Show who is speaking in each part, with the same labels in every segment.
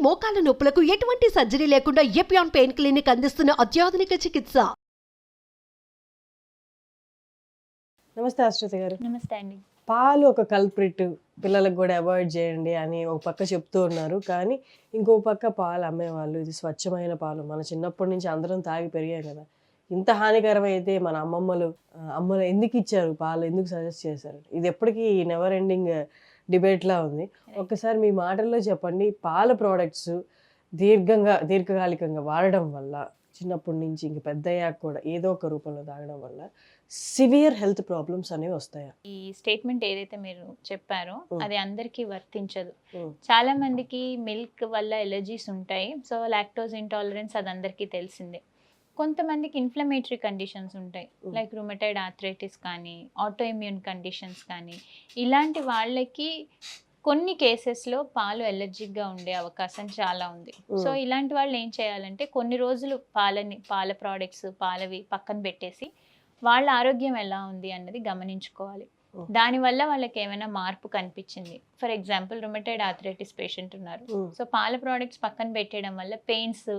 Speaker 1: మోకాల నొప్పులకు ఎటువంటి సర్జరీ లేకుండా ఎపియాన్ పెయిన్ క్లినిక్ అందిస్తున్న అత్యాధునిక చికిత్స.
Speaker 2: నమస్తే అశ్రుత గారు.
Speaker 3: నమస్తే అండి.
Speaker 2: పాలు ఒక కల్ప్రిట్, పిల్లలకు కూడా అవాయిడ్ చేయండి అని ఒక పక్క చెప్తూ ఉన్నారు. కానీ ఇంకో పక్క పాలు అమ్మేవాళ్ళు ఇది స్వచ్ఛమైన పాలు, మన చిన్నప్పటి నుంచి అందరం తాగి పెరిగాం కదా, ఇంత హానికరమైతే మన అమ్మలు ఎందుకు ఇచ్చారు పాలు, ఎందుకు సజెస్ట్ చేశారు? ఇది ఎప్పటికీ నెవర్ ఎండింగ్ డిబేట్లా ఉంది. ఒక్కసారి మీ మాటల్లో చెప్పండి, పాల ప్రోడక్ట్స్ దీర్ఘకాలికంగా వాడడం వల్ల, చిన్నప్పటి నుంచి ఇంక పెద్ద అయ్యాక కూడా ఏదో ఒక రూపంలో తాగడం వల్ల సివియర్ హెల్త్ ప్రాబ్లమ్స్ అనేవి వస్తాయా?
Speaker 3: ఈ స్టేట్మెంట్ ఏదైతే మీరు చెప్పారో అది అందరికీ వర్తించదు. చాలా మందికి మిల్క్ వల్ల ఎలర్జీస్ ఉంటాయి. సో లాక్టోజ్ ఇంటాలరెన్స్ అది అందరికీ తెలిసిందే. కొంతమందికి ఇన్ఫ్లమేటరీ కండిషన్స్ ఉంటాయి, లైక్ రుమటైడ్ ఆర్థరైటిస్ కానీ, ఆటో ఇమ్యూన్ కండిషన్స్ కానీ. ఇలాంటి వాళ్ళకి కొన్ని కేసెస్లో పాలు ఎలర్జిక్గా ఉండే అవకాశం చాలా ఉంది. సో ఇలాంటి వాళ్ళు ఏం చేయాలంటే కొన్ని రోజులు పాల ప్రోడక్ట్స్ పాలవి పక్కన పెట్టేసి వాళ్ళ ఆరోగ్యం ఎలా ఉంది అన్నది గమనించుకోవాలి. దానివల్ల వాళ్ళకి ఏమైనా మార్పు కనిపించింది, for example rheumatoid arthritis patient ఉన్నారు, సో పాల ప్రోడక్ట్స్ పక్కన పెట్టేయడం వల్ల పెయిన్స్,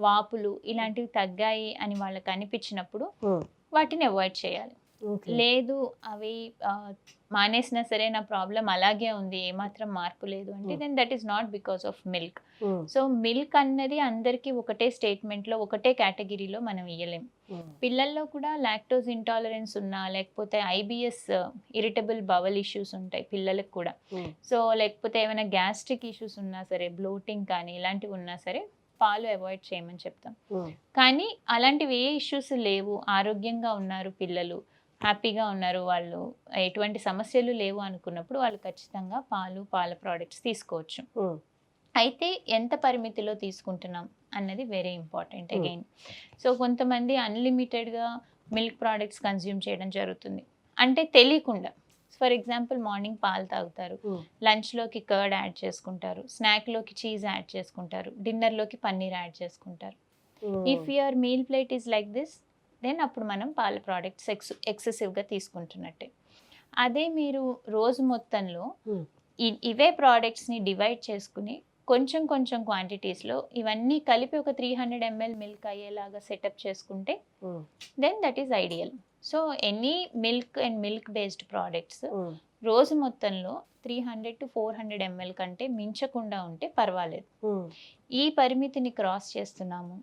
Speaker 3: వాపులు ఇలాంటివి తగ్గాయి అని వాళ్ళకి అనిపించినప్పుడు వాటిని అవాయిడ్ చేయాలి. లేదు అవి మానేసినా సరే నా ప్రాబ్లం అలాగే ఉంది, ఏమాత్రం మార్పు లేదు అంటే then that is not because of milk. So milk అన్నది అందరికీ ఒకటే స్టేట్మెంట్లో ఒకటే కేటగిరీలో మనం ఇయ్యలేం. పిల్లల్లో కూడా లాక్టోజ్ ఇంటాలరెన్స్ ఉన్నా, లేకపోతే ఐబిఎస్ ఇరిటబుల్ బవల్ ఇష్యూస్ ఉంటాయి పిల్లలకు కూడా. సో లేకపోతే ఏమైనా గ్యాస్ట్రిక్ ఇష్యూస్ ఉన్నా సరే, బ్లోటింగ్ కానీ ఇలాంటివి ఉన్నా సరే పాలు అవాయిడ్ చేయమని చెప్తాం. కానీ అలాంటివి ఏ ఇష్యూస్ లేవు, ఆరోగ్యంగా ఉన్నారు పిల్లలు, హ్యాపీగా ఉన్నారు, వాళ్ళు ఎటువంటి సమస్యలు లేవు అనుకున్నప్పుడు వాళ్ళు ఖచ్చితంగా పాల ప్రోడక్ట్స్ తీసుకోవచ్చు. అయితే ఎంత పరిమితిలో తీసుకుంటున్నాం అన్నది వెరీ ఇంపార్టెంట్ అగైన్. సో కొంతమంది అన్లిమిటెడ్గా మిల్క్ ప్రోడక్ట్స్ కన్జ్యూమ్ చేయడం జరుగుతుంది, అంటే తెలియకుండా. ఫర్ ఎగ్జాంపుల్ మార్నింగ్ పాలు తాగుతారు, లంచ్లోకి కర్డ్ యాడ్ చేసుకుంటారు, స్నాక్లోకి చీజ్ యాడ్ చేసుకుంటారు, డిన్నర్లోకి పన్నీర్ యాడ్ చేసుకుంటారు. If your meal plate is like this, then అప్పుడు మనం పాల ప్రోడక్ట్స్ ఎక్సెసివ్గా తీసుకుంటున్నట్టే. అదే మీరు రోజు మొత్తంలో ఇవే ప్రోడక్ట్స్ని డివైడ్ చేసుకుని కొంచెం కొంచెం క్వాంటిటీస్లో ఇవన్నీ కలిపి ఒక 300 ml మిల్క్ అయ్యేలాగా సెటప్ చేసుకుంటే then that is ideal. So any milk and milk based products రోజు మొత్తంలో 300 to 400 ml కంటే మించకుండా ఉంటే పర్వాలేదు. ఈ పరిమితిని క్రాస్ చేస్తున్నాము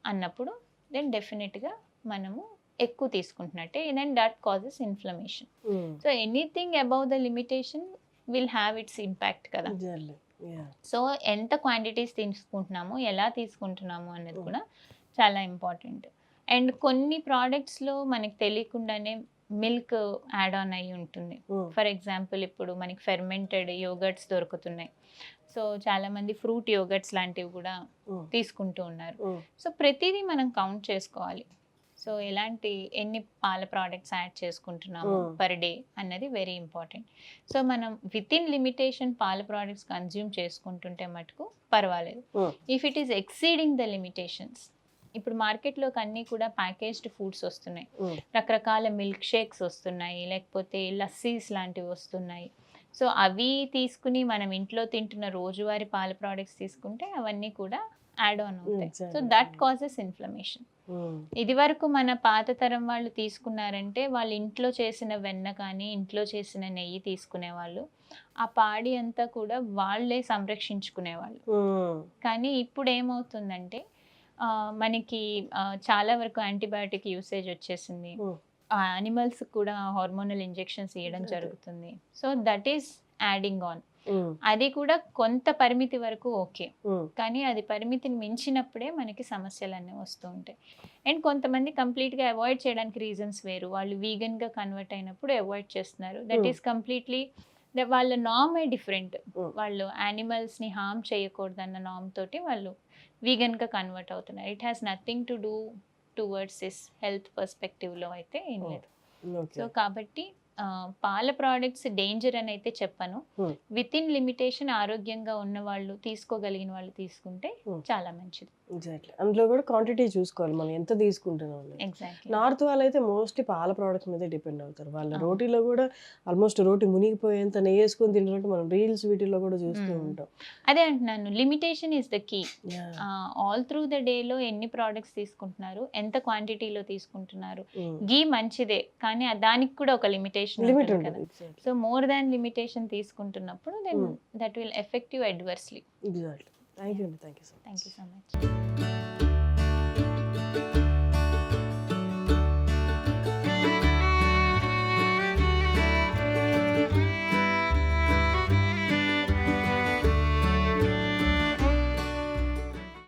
Speaker 3: అన్నప్పుడు దెన్ డెఫినెట్గా మనము ఎక్కువ తీసుకుంటున్నట్టే, then that causes inflammation. So anything above the limitation will have its impact కదా. సో ఎంత క్వాంటిటీస్ తీసుకుంటున్నాము, ఎలా తీసుకుంటున్నాము అన్నది కూడా చాలా ఇంపార్టెంట్. అండ్ కొన్ని ప్రోడక్ట్స్లో మనకి తెలియకుండానే మిల్క్ యాడ్ ఆన్ అయ్యి ఉంటుంది. ఫర్ ఎగ్జాంపుల్ ఇప్పుడు మనకి ఫెర్మెంటెడ్ యోగర్ట్స్ దొరుకుతున్నాయి, సో చాలామంది ఫ్రూట్ యోగర్ట్స్ లాంటివి కూడా తీసుకుంటూ ఉన్నారు. సో ప్రతిదీ మనం కౌంట్ చేసుకోవాలి. సో ఎన్ని పాల ప్రోడక్ట్స్ యాడ్ చేసుకుంటున్నాము పర్ డే అన్నది వెరీ ఇంపార్టెంట్. సో మనం విత్ ఇన్ లిమిటేషన్ పాల ప్రోడక్ట్స్ కన్జ్యూమ్ చేసుకుంటుంటే మటుకు పర్వాలేదు. If it is exceeding the limitations, ఇప్పుడు మార్కెట్లోకి అన్నీ కూడా ప్యాకేజ్డ్ ఫుడ్స్ వస్తున్నాయి, రకరకాల మిల్క్ షేక్స్ వస్తున్నాయి, లేకపోతే లస్సీస్ లాంటివి వస్తున్నాయి. సో అవి తీసుకుని మనం ఇంట్లో తింటున్న రోజువారీ పాల ప్రోడక్ట్స్ తీసుకుంటే అవన్నీ కూడా యాడ్ ఆన్ అవుతాయి. So that causes inflammation. ఇది వరకు మన పాత తరం వాళ్ళు తీసుకున్నారంటే వాళ్ళు ఇంట్లో చేసిన వెన్న కానీ ఇంట్లో చేసిన నెయ్యి తీసుకునేవాళ్ళు, ఆ పాడి అంతా కూడా వాళ్ళే సంరక్షించుకునేవాళ్ళు. కానీ ఇప్పుడు ఏమవుతుందంటే మనకి చాలా వరకు యాంటీబయాటిక్ యూసేజ్ వచ్చేసింది, యానిమల్స్ కూడా హార్మోనల్ ఇంజెక్షన్స్ ఇవ్వడం జరుగుతుంది. So that is adding on. అది కూడా కొంత పరిమితి వరకు ఓకే, కానీ అది పరిమితిని మించినప్పుడే మనకి సమస్యలు అన్నీ వస్తూ ఉంటాయి. అండ్ కొంతమంది కంప్లీట్గా అవాయిడ్ చేయడానికి రీజన్స్ వేరు, వాళ్ళు వీగన్గా కన్వర్ట్ అయినప్పుడు అవాయిడ్ చేస్తున్నారు. దట్ ఈస్ కంప్లీట్లీ వాళ్ళ నార్మే డిఫరెంట్. వాళ్ళు యానిమల్స్ని హార్మ్ చేయకూడదన్న నార్మ్ తోటి వాళ్ళు వీగన్గా కన్వర్ట్ అవుతున్నారు. It has nothing to do towards this health పర్స్పెక్టివ్లో అయితే ఏం లేదు. సో కాబట్టి పాల ప్రోడక్ట్స్ డేంజర్ అని అయితే చెప్పను.
Speaker 2: Hmm.
Speaker 3: విత్ ఇన్ లిమిటేషన్ ఆరోగ్యంగా ఉన్న వాళ్ళు తీసుకోగలిగిన వాళ్ళు తీసుకుంటే చాలా మంచిది.
Speaker 2: ఎగ్జాక్ట్లీ. అందులో కూడా క్వాంటిటీ చూసుకోవాలి మనం ఎంత తీసుకుంటున్నాం అనేది.
Speaker 3: ఎగ్జాక్ట్లీ.
Speaker 2: నార్త్ వాళ్ళు అయితే మోస్ట్లీ పాల ప్రోడక్ట్ మీద డిపెండ్ అవుతారు. వాళ్ళ రోటీలో కూడా ఆల్మోస్ట్ రోటీ మునిగిపోయేంత నెయ్యి వేసుకొని తింటున్నట్టు మనం రీల్స్ వీటిలో కూడా చూస్తూ ఉంటాం.
Speaker 3: అదే అంటున్నాను, limitation is the key.
Speaker 2: Yeah.
Speaker 3: All through the డేలో ఎన్ని ప్రోడక్ట్స్ తీసుకుంటున్నారు, ఎంత క్వాంటిటీలో తీసుకుంటున్నారు. గీ మంచిదే, కానీ దానికి కూడా ఒక లిమిటేషన్
Speaker 2: లిమిట్
Speaker 3: ఉంటుంది కదా.
Speaker 2: ఉంటుంది.
Speaker 3: సో మోర్ దాన్ లిమిటేషన్ తీసుకుంటున్నప్పుడు then that will affect you adversely.
Speaker 2: Exactly. Thank you అండి. Thank you so much.
Speaker 3: Thank you so much.